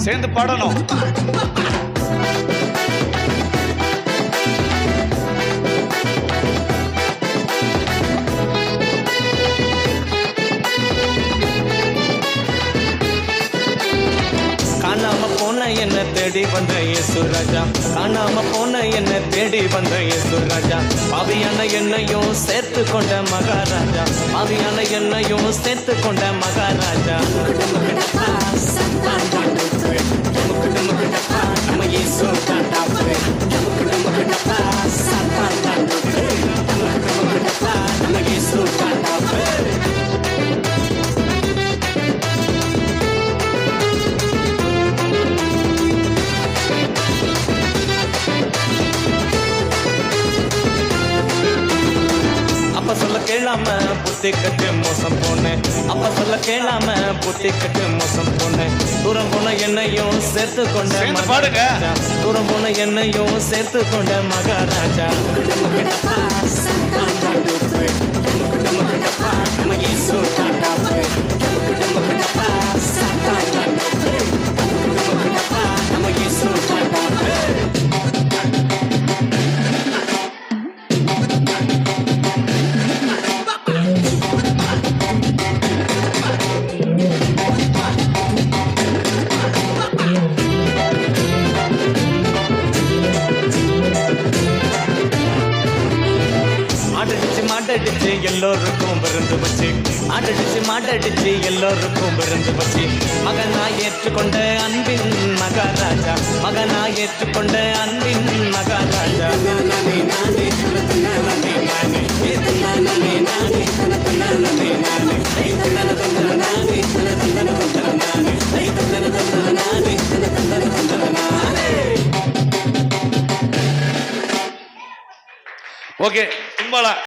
சேர்ந்து பாடணும். காணாம போன என்ன தேடி வந்த இயேசு ராஜா, காணாம போன என்ன தேடி வந்த இயேசு ராஜா, பாவியான என்னையும் சேர்த்து கொண்ட மகாராஜா, பாவியான என்னையும் சேர்த்து கொண்ட மகாராஜா. நம்ம இயேசு அப்ப சொல்ல கேளாம புத்தி கட்டு மோசம் போனேன், அப்ப சொல்ல கேளாம புத்தி கட்டு மோசம் போனேன். தூரம் போன என்னையும் சேர்த்து கொண்ட மகாராஜா, தூரம் போன என்னையும் சேர்த்து கொண்ட மகாராஜா. மாட்டடிச்சு எல்லோருக்கும் விருந்து வச்சு, ஆட்டடிச்சு மாட்டடிச்சு எல்லோருக்கும் விருந்து வச்சு, மகனா ஏற்றுக்கொண்ட அன்பின் மகாராஜா, மகனா ஏற்றுக்கொண்ட அன்பின் மகாராஜா. ஓகே, கும்பலா